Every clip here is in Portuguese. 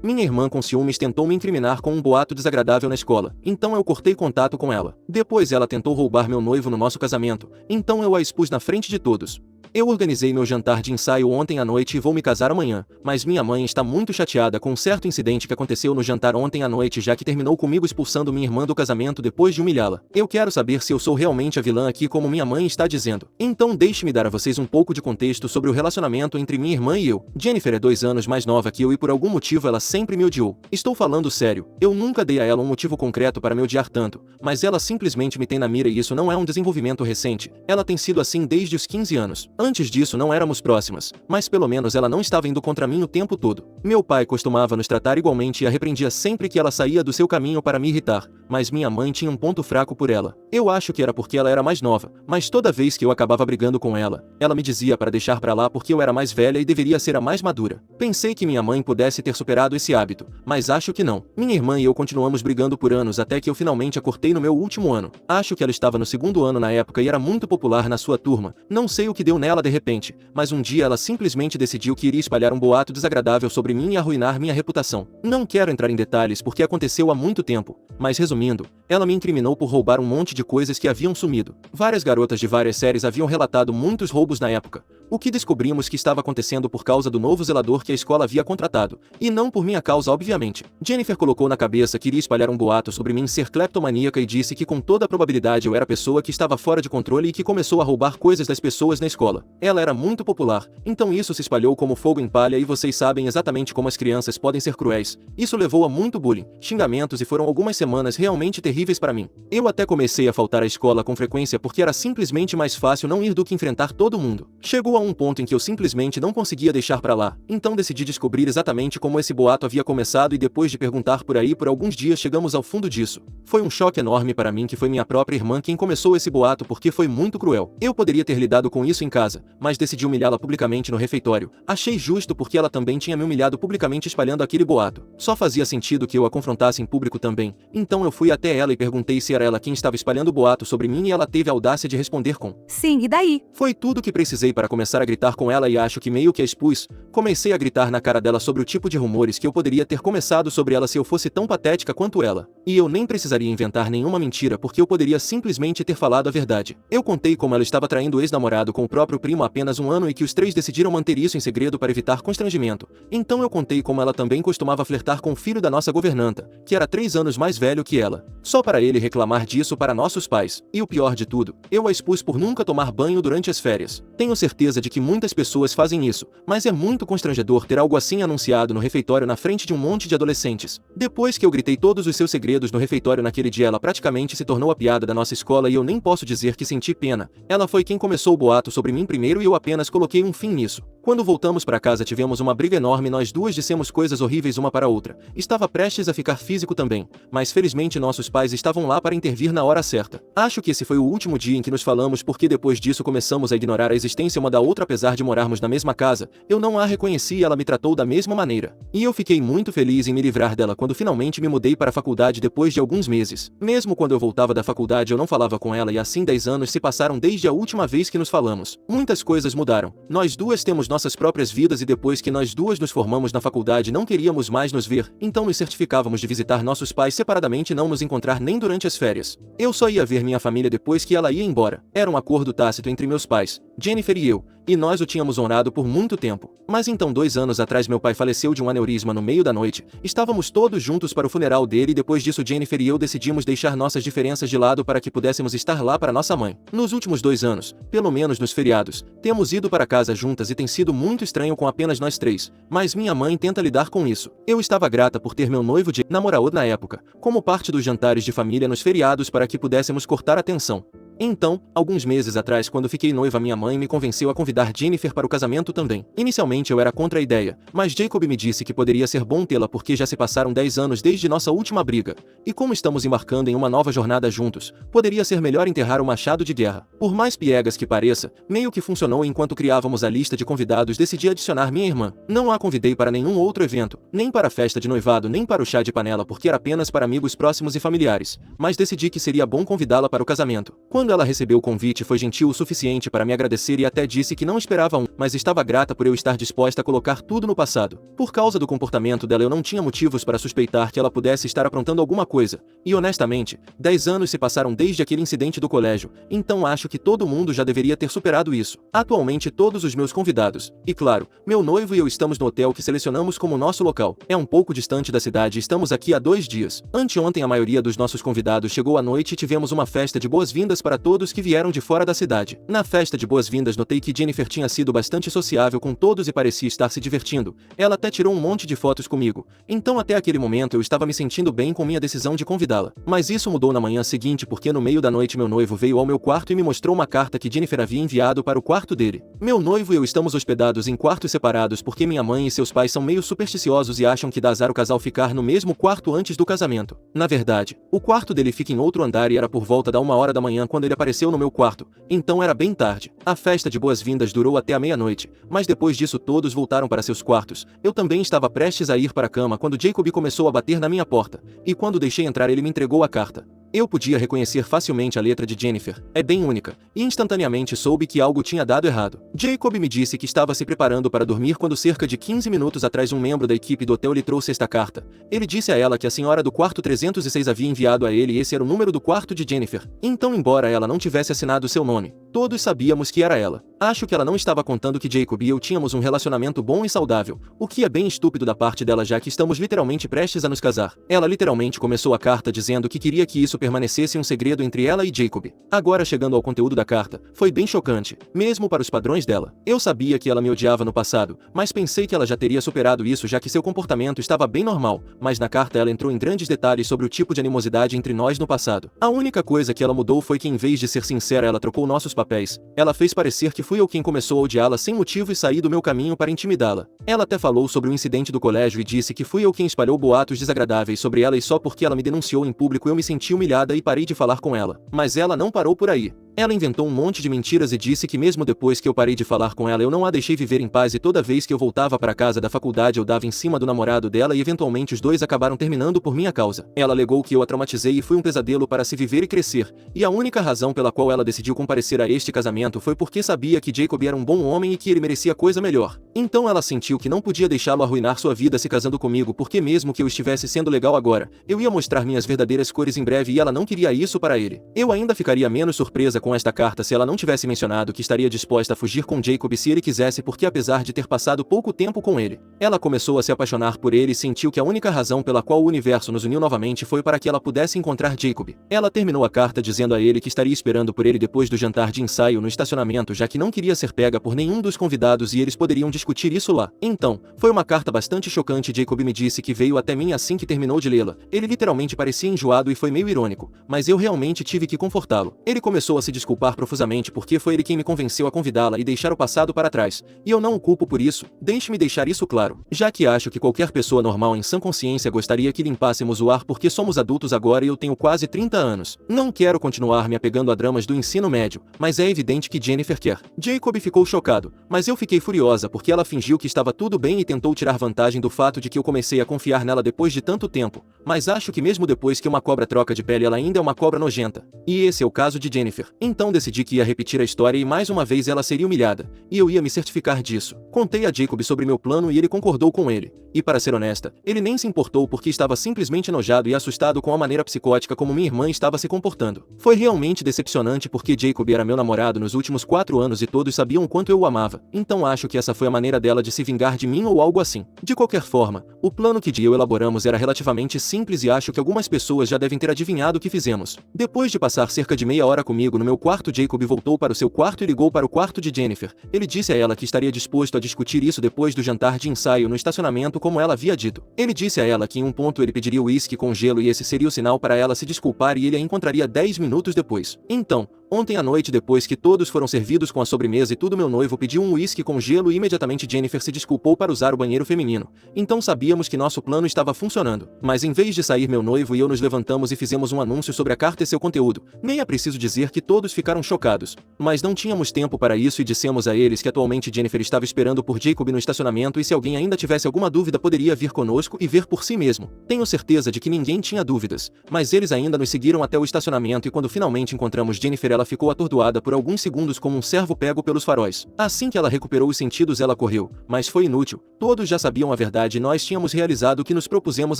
Minha irmã com ciúmes tentou me incriminar com um boato desagradável na escola, então eu cortei contato com ela. Depois ela tentou roubar meu noivo no nosso casamento, então eu a expus na frente de todos. Eu organizei meu jantar de ensaio ontem à noite e vou me casar amanhã, mas minha mãe está muito chateada com um certo incidente que aconteceu no jantar ontem à noite, já que terminou comigo expulsando minha irmã do casamento depois de humilhá-la. Eu quero saber se eu sou realmente a vilã aqui como minha mãe está dizendo. Então deixe-me dar a vocês um pouco de contexto sobre o relacionamento entre minha irmã e eu. Jennifer é 2 anos mais nova que eu e por algum motivo ela sempre me odiou. Estou falando sério, eu nunca dei a ela um motivo concreto para me odiar tanto, mas ela simplesmente me tem na mira e isso não é um desenvolvimento recente, ela tem sido assim desde os 15 anos. Antes disso não éramos próximas, mas pelo menos ela não estava indo contra mim o tempo todo. Meu pai costumava nos tratar igualmente e a repreendia sempre que ela saía do seu caminho para me irritar, mas minha mãe tinha um ponto fraco por ela. Eu acho que era porque ela era mais nova, mas toda vez que eu acabava brigando com ela, ela me dizia para deixar pra lá porque eu era mais velha e deveria ser a mais madura. Pensei que minha mãe pudesse ter superado esse hábito, mas acho que não. Minha irmã e eu continuamos brigando por anos até que eu finalmente a cortei no meu último ano. Acho que ela estava no 2º ano na época e era muito popular na sua turma, não sei o que deu nela de repente, mas um dia ela simplesmente decidiu que iria espalhar um boato desagradável sobre mim e arruinar minha reputação. Não quero entrar em detalhes porque aconteceu há muito tempo, mas resumindo, ela me incriminou por roubar um monte de coisas que haviam sumido. Várias garotas de várias séries haviam relatado muitos roubos na época, o que descobrimos que estava acontecendo por causa do novo zelador que a escola havia contratado, e não por minha causa obviamente. Jennifer colocou na cabeça que iria espalhar um boato sobre mim ser cleptomaníaca e disse que com toda a probabilidade eu era a pessoa que estava fora de controle e que começou a roubar coisas das pessoas na escola. Ela era muito popular, então isso se espalhou como fogo em palha e vocês sabem exatamente como as crianças podem ser cruéis. Isso levou a muito bullying, xingamentos e foram algumas semanas realmente terríveis para mim. Eu até comecei a faltar à escola com frequência porque era simplesmente mais fácil não ir do que enfrentar todo mundo. Chegou a um ponto em que eu simplesmente não conseguia deixar pra lá, então decidi descobrir exatamente como esse boato havia começado e depois de perguntar por aí por alguns dias chegamos ao fundo disso. Foi um choque enorme para mim que foi minha própria irmã quem começou esse boato porque foi muito cruel. Eu poderia ter lidado com isso em casa, mas decidi humilhá-la publicamente no refeitório. Achei justo porque ela também tinha me humilhado publicamente espalhando aquele boato. Só fazia sentido que eu a confrontasse em público também, então eu fui até ela e perguntei se era ela quem estava espalhando o boato sobre mim e ela teve a audácia de responder com sim, e daí? Foi tudo que precisei para começar a gritar com ela e acho que meio que a expus. Comecei a gritar na cara dela sobre o tipo de rumores que eu poderia ter começado sobre ela se eu fosse tão patética quanto ela. E eu nem precisaria inventar nenhuma mentira porque eu poderia simplesmente ter falado a verdade. Eu contei como ela estava traindo o ex-namorado com o próprio primo há apenas um ano e que os 3 decidiram manter isso em segredo para evitar constrangimento. Então eu contei como ela também costumava flertar com o filho da nossa governanta, que era 3 anos mais velho que ela, só para ele reclamar disso para nossos pais. E o pior de tudo, eu a expus por nunca tomar banho durante as férias. Tenho certeza de que muitas pessoas fazem isso, mas é muito constrangedor ter algo assim anunciado no refeitório na frente de um monte de adolescentes. Depois que eu gritei todos os seus segredos no refeitório naquele dia, ela praticamente se tornou a piada da nossa escola e eu nem posso dizer que senti pena. Ela foi quem começou o boato sobre mim primeiro e eu apenas coloquei um fim nisso. Quando voltamos para casa tivemos uma briga enorme e nós duas dissemos coisas horríveis uma para a outra. Estava prestes a ficar físico também, mas felizmente nossos pais estavam lá para intervir na hora certa. Acho que esse foi o último dia em que nos falamos porque depois disso começamos a ignorar a existência uma da outra apesar de morarmos na mesma casa. Eu não a reconheci e ela me tratou da mesma maneira. E eu fiquei muito feliz em me livrar dela quando finalmente me mudei para a faculdade depois de alguns meses. Mesmo quando eu voltava da faculdade eu não falava com ela e assim 10 anos se passaram desde a última vez que nos falamos. Muitas coisas mudaram. Nós duas temos nossas próprias vidas e depois que nós duas nos formamos na faculdade não queríamos mais nos ver, então nos certificávamos de visitar nossos pais separadamente e não nos encontrar nem durante as férias. Eu só ia ver minha família depois que ela ia embora. Era um acordo tácito entre meus pais, Jennifer e eu, e nós o tínhamos honrado por muito tempo. Mas então 2 anos atrás meu pai faleceu de um aneurisma no meio da noite. Estávamos todos juntos para o funeral dele e depois disso Jennifer e eu decidimos deixar nossas diferenças de lado para que pudéssemos estar lá para nossa mãe. Nos últimos 2 anos, pelo menos nos feriados, temos ido para casa juntas e tem sido muito estranho com apenas nós 3, mas minha mãe tenta lidar com isso. Eu estava grata por ter meu noivo de namorado na época, como parte dos jantares de família nos feriados para que pudéssemos cortar a tensão. Então, alguns meses atrás quando fiquei noiva minha mãe me convenceu a convidar Jennifer para o casamento também. Inicialmente eu era contra a ideia, mas Jacob me disse que poderia ser bom tê-la porque já se passaram 10 anos desde nossa última briga, e como estamos embarcando em uma nova jornada juntos, poderia ser melhor enterrar o machado de guerra. Por mais piegas que pareça, meio que funcionou enquanto criávamos a lista de convidados decidi adicionar minha irmã. Não a convidei para nenhum outro evento, nem para a festa de noivado nem para o chá de panela porque era apenas para amigos próximos e familiares, mas decidi que seria bom convidá-la para o casamento. Quando Quando ela recebeu o convite, foi gentil o suficiente para me agradecer e até disse que não esperava mas estava grata por eu estar disposta a colocar tudo no passado. Por causa do comportamento dela, eu não tinha motivos para suspeitar que ela pudesse estar aprontando alguma coisa, e honestamente, 10 anos se passaram desde aquele incidente do colégio, então acho que todo mundo já deveria ter superado isso. Atualmente todos os meus convidados, e claro, meu noivo e eu estamos no hotel que selecionamos como nosso local. É um pouco distante da cidade e estamos aqui há 2 dias. Anteontem a maioria dos nossos convidados chegou à noite e tivemos uma festa de boas-vindas para todos que vieram de fora da cidade. Na festa de boas-vindas notei que Jennifer tinha sido bastante sociável com todos e parecia estar se divertindo. Ela até tirou um monte de fotos comigo. Então até aquele momento eu estava me sentindo bem com minha decisão de convidá-la. Mas isso mudou na manhã seguinte porque no meio da noite meu noivo veio ao meu quarto e me mostrou uma carta que Jennifer havia enviado para o quarto dele. Meu noivo e eu estamos hospedados em quartos separados porque minha mãe e seus pais são meio supersticiosos e acham que dá azar o casal ficar no mesmo quarto antes do casamento. Na verdade, o quarto dele fica em outro andar e era por volta da 1h da manhã quando ele apareceu no meu quarto. Então era bem tarde. A festa de boas-vindas durou até a meia-noite, mas depois disso todos voltaram para seus quartos. Eu também estava prestes a ir para a cama quando Jacob começou a bater na minha porta, e quando deixei entrar ele me entregou a carta. Eu podia reconhecer facilmente a letra de Jennifer, é bem única, e instantaneamente soube que algo tinha dado errado. Jacob me disse que estava se preparando para dormir quando cerca de 15 minutos atrás um membro da equipe do hotel lhe trouxe esta carta. Ele disse a ela que a senhora do quarto 306 havia enviado a ele e esse era o número do quarto de Jennifer. Então, embora ela não tivesse assinado seu nome, todos sabíamos que era ela. Acho que ela não estava contando que Jacob e eu tínhamos um relacionamento bom e saudável, o que é bem estúpido da parte dela já que estamos literalmente prestes a nos casar. Ela literalmente começou a carta dizendo que queria que isso permanecesse um segredo entre ela e Jacob. Agora chegando ao conteúdo da carta, foi bem chocante, mesmo para os padrões dela. Eu sabia que ela me odiava no passado, mas pensei que ela já teria superado isso já que seu comportamento estava bem normal, mas na carta ela entrou em grandes detalhes sobre o tipo de animosidade entre nós no passado. A única coisa que ela mudou foi que em vez de ser sincera ela trocou nossos papéis. Ela fez parecer que fui eu quem começou a odiá-la sem motivo e saí do meu caminho para intimidá-la. Ela até falou sobre o incidente do colégio e disse que fui eu quem espalhou boatos desagradáveis sobre ela e só porque ela me denunciou em público eu me senti humilhada e parei de falar com ela. Mas ela não parou por aí. Ela inventou um monte de mentiras e disse que mesmo depois que eu parei de falar com ela eu não a deixei viver em paz e toda vez que eu voltava para casa da faculdade eu dava em cima do namorado dela e eventualmente os dois acabaram terminando por minha causa. Ela alegou que eu a traumatizei e fui um pesadelo para se viver e crescer, e a única razão pela qual ela decidiu comparecer a este casamento foi porque sabia que Jacob era um bom homem e que ele merecia coisa melhor. Então ela sentiu que não podia deixá-lo arruinar sua vida se casando comigo porque mesmo que eu estivesse sendo legal agora, eu ia mostrar minhas verdadeiras cores em breve e ela não queria isso para ele. Eu ainda ficaria menos surpresa com esta carta se ela não tivesse mencionado que estaria disposta a fugir com Jacob se ele quisesse porque apesar de ter passado pouco tempo com ele, ela começou a se apaixonar por ele e sentiu que a única razão pela qual o universo nos uniu novamente foi para que ela pudesse encontrar Jacob. Ela terminou a carta dizendo a ele que estaria esperando por ele depois do jantar de ensaio no estacionamento já que não queria ser pega por nenhum dos convidados e eles poderiam discutir isso lá. Então, foi uma carta bastante chocante. Jacob me disse que veio até mim assim que terminou de lê-la. Ele literalmente parecia enjoado e foi meio irônico, mas eu realmente tive que confortá-lo. Ele começou a se desculpar profusamente porque foi ele quem me convenceu a convidá-la e deixar o passado para trás, e eu não o culpo por isso, deixe-me deixar isso claro, já que acho que qualquer pessoa normal em sã consciência gostaria que limpássemos o ar porque somos adultos agora e eu tenho quase 30 anos. Não quero continuar me apegando a dramas do ensino médio, mas é evidente que Jennifer quer. Jacob ficou chocado, mas eu fiquei furiosa porque ela fingiu que estava tudo bem e tentou tirar vantagem do fato de que eu comecei a confiar nela depois de tanto tempo, mas acho que mesmo depois que uma cobra troca de pele ela ainda é uma cobra nojenta. E esse é o caso de Jennifer. Então decidi que ia repetir a história e mais uma vez ela seria humilhada, e eu ia me certificar disso. Contei a Jacob sobre meu plano e ele concordou com ele. E para ser honesta, ele nem se importou porque estava simplesmente enojado e assustado com a maneira psicótica como minha irmã estava se comportando. Foi realmente decepcionante porque Jacob era meu namorado nos últimos 4 anos e todos sabiam o quanto eu o amava, então acho que essa foi a maneira dela de se vingar de mim ou algo assim. De qualquer forma, o plano que Jay e eu elaboramos era relativamente simples e acho que algumas pessoas já devem ter adivinhado o que fizemos. Depois de passar cerca de meia hora comigo no meu quarto, Jacob voltou para o seu quarto e ligou para o quarto de Jennifer. Ele disse a ela que estaria disposto a discutir isso depois do jantar de ensaio no estacionamento como ela havia dito. Ele disse a ela que em um ponto ele pediria uísque com gelo e esse seria o sinal para ela se desculpar e ele a encontraria 10 minutos depois. Então, ontem à noite depois que todos foram servidos com a sobremesa e tudo, meu noivo pediu um uísque com gelo e imediatamente Jennifer se desculpou para usar o banheiro feminino. Então sabíamos que nosso plano estava funcionando. Mas em vez de sair, meu noivo e eu nos levantamos e fizemos um anúncio sobre a carta e seu conteúdo. Nem é preciso dizer que todos ficaram chocados. Mas não tínhamos tempo para isso e dissemos a eles que atualmente Jennifer estava esperando por Jacob no estacionamento e se alguém ainda tivesse alguma dúvida poderia vir conosco e ver por si mesmo. Tenho certeza de que ninguém tinha dúvidas, mas eles ainda nos seguiram até o estacionamento e quando finalmente encontramos Jennifer ela ficou atordoada por alguns segundos como um cervo pego pelos faróis. Assim que ela recuperou os sentidos, ela correu, mas foi inútil. Todos já sabiam a verdade e nós tínhamos realizado o que nos propusemos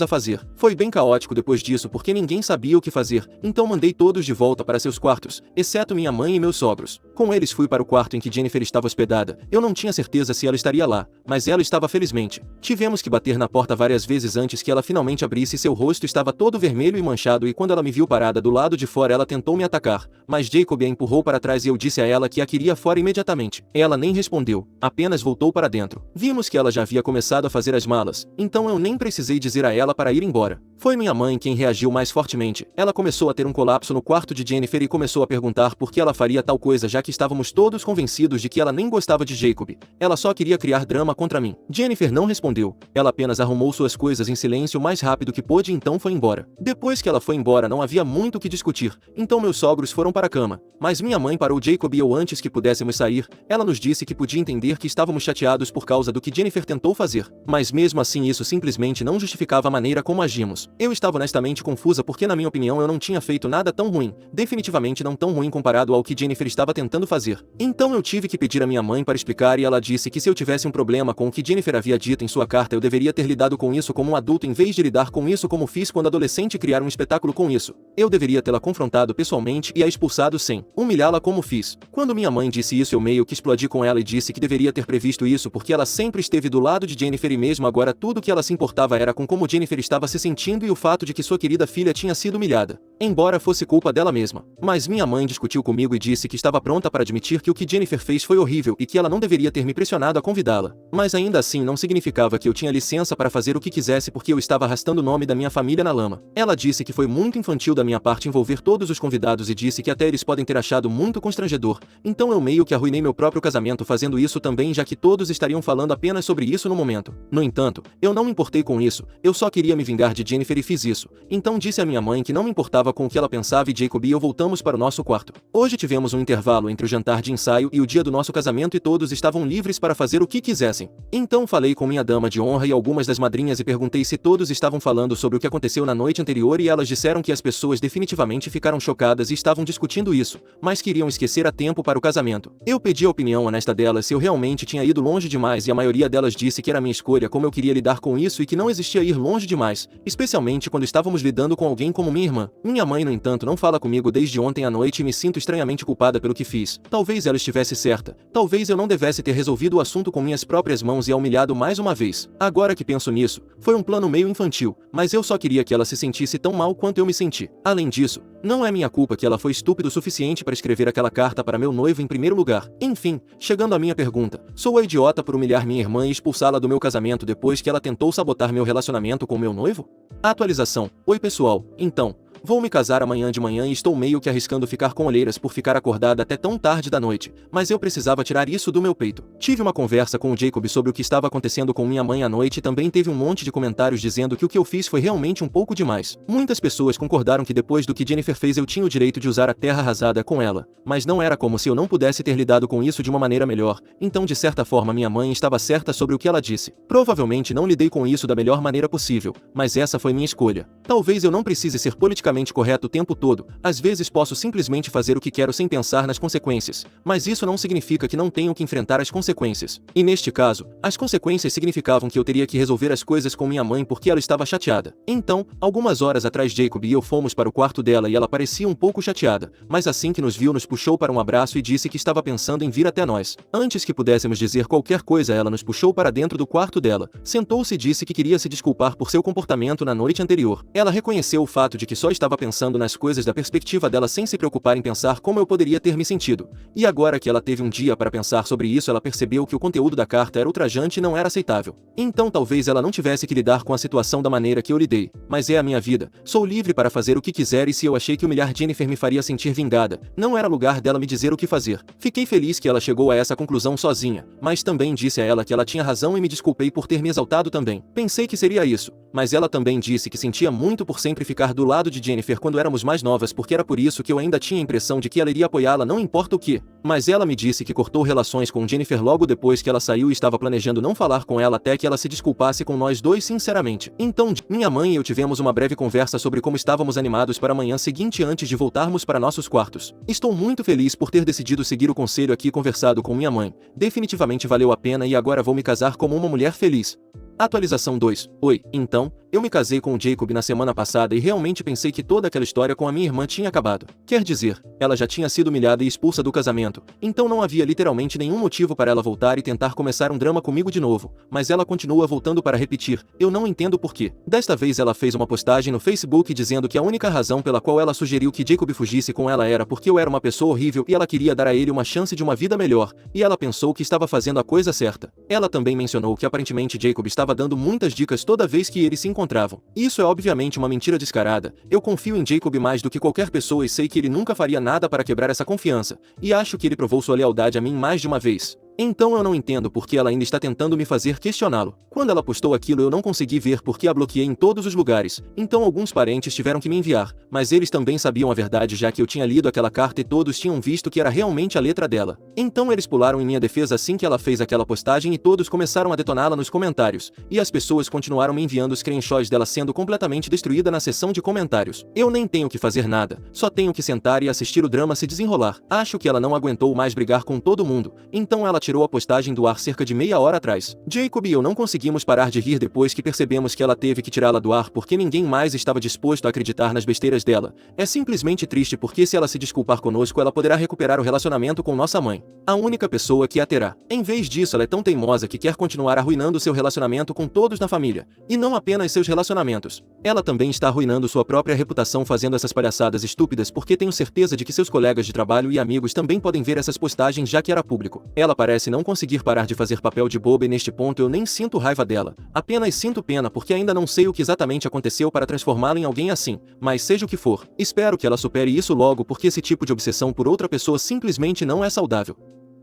a fazer. Foi bem caótico depois disso porque ninguém sabia o que fazer, então mandei todos de volta para seus quartos, exceto minha mãe e meus sogros. Com eles fui para o quarto em que Jennifer estava hospedada. Eu não tinha certeza se ela estaria lá, mas ela estava felizmente. Tivemos que bater na porta várias vezes antes que ela finalmente abrisse. Seu rosto estava todo vermelho e manchado e quando ela me viu parada do lado de fora ela tentou me atacar, mas Jacob a empurrou para trás e eu disse a ela que a queria fora imediatamente. Ela nem respondeu, apenas voltou para dentro. Vimos que ela já havia começado a fazer as malas, então eu nem precisei dizer a ela para ir embora. Foi minha mãe quem reagiu mais fortemente. Ela começou a ter um colapso no quarto de Jennifer e começou a perguntar por que ela faria tal coisa, já que estávamos todos convencidos de que ela nem gostava de Jacob. Ela só queria criar drama contra mim. Jennifer não respondeu. Ela apenas arrumou suas coisas em silêncio o mais rápido que pôde e então foi embora. Depois que ela foi embora não havia muito o que discutir, então meus sogros foram para a cama. Mas minha mãe parou Jacob e eu antes que pudéssemos sair. Ela nos disse que podia entender que estávamos chateados por causa do que Jennifer tentou fazer, mas mesmo assim isso simplesmente não justificava a maneira como agimos. Eu estava honestamente confusa porque na minha opinião eu não tinha feito nada tão ruim, definitivamente não tão ruim comparado ao que Jennifer estava tentando fazer. Então eu tive que pedir a minha mãe para explicar e ela disse que se eu tivesse um problema com o que Jennifer havia dito em sua carta eu deveria ter lidado com isso como um adulto em vez de lidar com isso como fiz quando adolescente e criar um espetáculo com isso. Eu deveria tê-la confrontado pessoalmente e a expulsado sem humilhá-la como fiz. Quando minha mãe disse isso eu meio que explodi com ela e disse que deveria ter previsto isso porque ela sempre esteve do lado de Jennifer e mesmo agora tudo que ela se importava era com como Jennifer estava se sentindo e o fato de que sua querida filha tinha sido humilhada, embora fosse culpa dela mesma. Mas minha mãe discutiu comigo e disse que estava pronta para admitir que o que Jennifer fez foi horrível e que ela não deveria ter me pressionado a convidá-la. Mas ainda assim não significava que eu tinha licença para fazer o que quisesse porque eu estava arrastando o nome da minha família na lama. Ela disse que foi muito infantil da minha parte envolver todos os convidados e disse que até eles podem ter achado muito constrangedor, então eu meio que arruinei meu próprio casamento fazendo isso também, já que todos estariam falando apenas sobre isso no momento. No entanto, eu não me importei com isso, eu só queria me vingar de Jennifer e fiz isso. Então disse à minha mãe que não me importava com o que ela pensava e Jacob e eu voltamos para o nosso quarto. Hoje tivemos um intervalo entre o jantar de ensaio e o dia do nosso casamento e todos estavam livres para fazer o que quisessem. Então falei com minha dama de honra e algumas das madrinhas e perguntei se todos estavam falando sobre o que aconteceu na noite anterior e elas disseram que as pessoas definitivamente ficaram chocadas e estavam discutindo isso, mas queriam esquecer a tempo para o casamento. Eu pedi a opinião honesta delas se eu realmente tinha ido longe demais e a maioria delas disse que era minha escolha como eu queria lidar com isso e que não existia ir longe demais, especialmente quando estávamos lidando com alguém como minha irmã. Minha mãe, no entanto, não fala comigo desde ontem à noite e me sinto estranhamente culpada pelo que fiz. Talvez ela estivesse certa. Talvez eu não devesse ter resolvido o assunto com minhas próprias mãos e a humilhado mais uma vez. Agora que penso nisso, foi um plano meio infantil, mas eu só queria que ela se sentisse tão mal quanto eu me senti. Além disso, não é minha culpa que ela foi estúpida o suficiente para escrever aquela carta para meu noivo em primeiro lugar. Enfim, chegando à minha pergunta, sou a idiota por humilhar minha irmã e expulsá-la do meu casamento depois que ela tentou sabotar meu relacionamento com meu noivo? Atualização. Oi pessoal, então, vou me casar amanhã de manhã e estou meio que arriscando ficar com olheiras por ficar acordada até tão tarde da noite, mas eu precisava tirar isso do meu peito. Tive uma conversa com o Jacob sobre o que estava acontecendo com minha mãe à noite e também teve um monte de comentários dizendo que o que eu fiz foi realmente um pouco demais. Muitas pessoas concordaram que depois do que Jennifer fez eu tinha o direito de usar a terra arrasada com ela, mas não era como se eu não pudesse ter lidado com isso de uma maneira melhor, então de certa forma minha mãe estava certa sobre o que ela disse. Provavelmente não lidei com isso da melhor maneira possível, mas essa foi minha escolha. Talvez eu não precise ser politicamente correto o tempo todo, às vezes posso simplesmente fazer o que quero sem pensar nas consequências, mas isso não significa que não tenho que enfrentar as consequências. E neste caso, as consequências significavam que eu teria que resolver as coisas com minha mãe porque ela estava chateada. Então, algumas horas atrás Jacob e eu fomos para o quarto dela e ela parecia um pouco chateada, mas assim que nos viu nos puxou para um abraço e disse que estava pensando em vir até nós. Antes que pudéssemos dizer qualquer coisa ela nos puxou para dentro do quarto dela, sentou-se e disse que queria se desculpar por seu comportamento na noite anterior. Ela reconheceu o fato de que só estava pensando nas coisas da perspectiva dela sem se preocupar em pensar como eu poderia ter me sentido. E agora que ela teve um dia para pensar sobre isso ela percebeu que o conteúdo da carta era ultrajante e não era aceitável. Então talvez ela não tivesse que lidar com a situação da maneira que eu lidei, mas é a minha vida, sou livre para fazer o que quiser e se eu achei que humilhar Jennifer me faria sentir vingada, não era lugar dela me dizer o que fazer. Fiquei feliz que ela chegou a essa conclusão sozinha, mas também disse a ela que ela tinha razão e me desculpei por ter me exaltado também. Pensei que seria isso. mas ela também disse que sentia muito por sempre ficar do lado de Jennifer quando éramos mais novas porque era por isso que eu ainda tinha a impressão de que ela iria apoiá-la não importa o que. Mas ela me disse que cortou relações com Jennifer logo depois que ela saiu e estava planejando não falar com ela até que ela se desculpasse com nós dois sinceramente. Então, minha mãe e eu tivemos uma breve conversa sobre como estávamos animados para a manhã seguinte antes de voltarmos para nossos quartos. Estou muito feliz por ter decidido seguir o conselho aqui conversado com minha mãe. Definitivamente valeu a pena e agora vou me casar como uma mulher feliz. Atualização 2. Oi, então, eu me casei com o Jacob na semana passada e realmente pensei que toda aquela história com a minha irmã tinha acabado. Quer dizer, ela já tinha sido humilhada e expulsa do casamento, então não havia literalmente nenhum motivo para ela voltar e tentar começar um drama comigo de novo, mas ela continua voltando para repetir, eu não entendo porquê. Desta vez ela fez uma postagem no Facebook dizendo que a única razão pela qual ela sugeriu que Jacob fugisse com ela era porque eu era uma pessoa horrível e ela queria dar a ele uma chance de uma vida melhor, e ela pensou que estava fazendo a coisa certa. Ela também mencionou que aparentemente Jacob estava dando muitas dicas toda vez que eles se encontravam. Isso é obviamente uma mentira descarada. Eu confio em Jacob mais do que qualquer pessoa e sei que ele nunca faria nada para quebrar essa confiança, e acho que ele provou sua lealdade a mim mais de uma vez. Então eu não entendo por que ela ainda está tentando me fazer questioná-lo. Quando ela postou aquilo eu não consegui ver porque a bloqueei em todos os lugares, então alguns parentes tiveram que me enviar, mas eles também sabiam a verdade já que eu tinha lido aquela carta e todos tinham visto que era realmente a letra dela. Então eles pularam em minha defesa assim que ela fez aquela postagem e todos começaram a detoná-la nos comentários, e as pessoas continuaram me enviando screenshots dela sendo completamente destruída na seção de comentários. Eu nem tenho que fazer nada, só tenho que sentar e assistir o drama se desenrolar. Acho que ela não aguentou mais brigar com todo mundo, então ela tirou a postagem do ar cerca de meia hora atrás. Jacob e eu não conseguimos parar de rir depois que percebemos que ela teve que tirá-la do ar porque ninguém mais estava disposto a acreditar nas besteiras dela. É simplesmente triste porque se ela se desculpar conosco ela poderá recuperar o relacionamento com nossa mãe, a única pessoa que a terá. Em vez disso ela é tão teimosa que quer continuar arruinando seu relacionamento com todos na família, e não apenas seus relacionamentos. Ela também está arruinando sua própria reputação fazendo essas palhaçadas estúpidas porque tenho certeza de que seus colegas de trabalho e amigos também podem ver essas postagens já que era público. Ela parece não conseguir parar de fazer papel de boba e neste ponto eu nem sinto raiva dela, apenas sinto pena porque ainda não sei o que exatamente aconteceu para transformá-la em alguém assim, mas seja o que for, espero que ela supere isso logo porque esse tipo de obsessão por outra pessoa simplesmente não é saudável.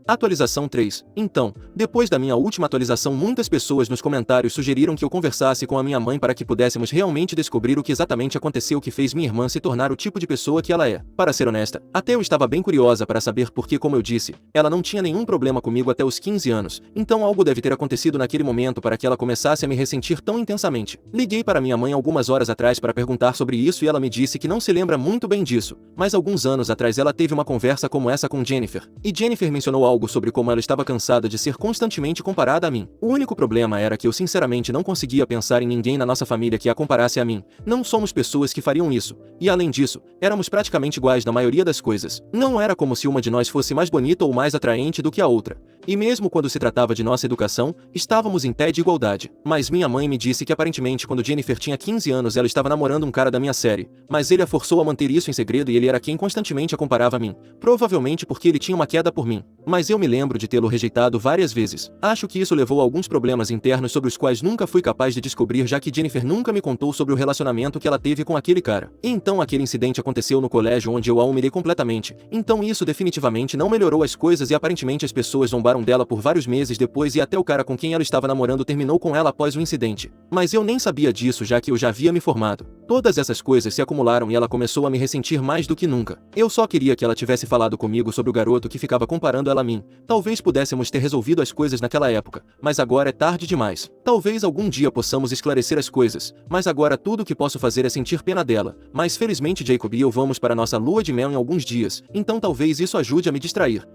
Atualização 3. Então, depois da minha última atualização muitas pessoas nos comentários sugeriram que eu conversasse com a minha mãe para que pudéssemos realmente descobrir o que exatamente aconteceu que fez minha irmã se tornar o tipo de pessoa que ela é. Para ser honesta, até eu estava bem curiosa para saber porque, como eu disse, ela não tinha nenhum problema comigo até os 15 anos, então algo deve ter acontecido naquele momento para que ela começasse a me ressentir tão intensamente. Liguei para minha mãe algumas horas atrás para perguntar sobre isso e ela me disse que não se lembra muito bem disso, mas alguns anos atrás ela teve uma conversa como essa com Jennifer, e Jennifer mencionou algo sobre como ela estava cansada de ser constantemente comparada a mim. O único problema era que eu sinceramente não conseguia pensar em ninguém na nossa família que a comparasse a mim. Não somos pessoas que fariam isso, e além disso, éramos praticamente iguais na maioria das coisas. Não era como se uma de nós fosse mais bonita ou mais atraente do que a outra. E mesmo quando se tratava de nossa educação, estávamos em pé de igualdade. Mas minha mãe me disse que aparentemente quando Jennifer tinha 15 anos ela estava namorando um cara da minha série, mas ele a forçou a manter isso em segredo e ele era quem constantemente a comparava a mim. Provavelmente porque ele tinha uma queda por mim. Mas eu me lembro de tê-lo rejeitado várias vezes. Acho que isso levou a alguns problemas internos sobre os quais nunca fui capaz de descobrir já que Jennifer nunca me contou sobre o relacionamento que ela teve com aquele cara. E então aquele incidente aconteceu no colégio onde eu a humilhei completamente. Então isso definitivamente não melhorou as coisas e aparentemente as pessoas zombaram dela por vários meses depois e até o cara com quem ela estava namorando terminou com ela após o incidente. Mas eu nem sabia disso já que eu já havia me formado. Todas essas coisas se acumularam e ela começou a me ressentir mais do que nunca. Eu só queria que ela tivesse falado comigo sobre o garoto que ficava comparando ela a mim. Talvez pudéssemos ter resolvido as coisas naquela época, mas agora é tarde demais. Talvez algum dia possamos esclarecer as coisas, mas agora tudo o que posso fazer é sentir pena dela. Mas felizmente Jacob e eu vamos para nossa lua de mel em alguns dias, então talvez isso ajude a me distrair.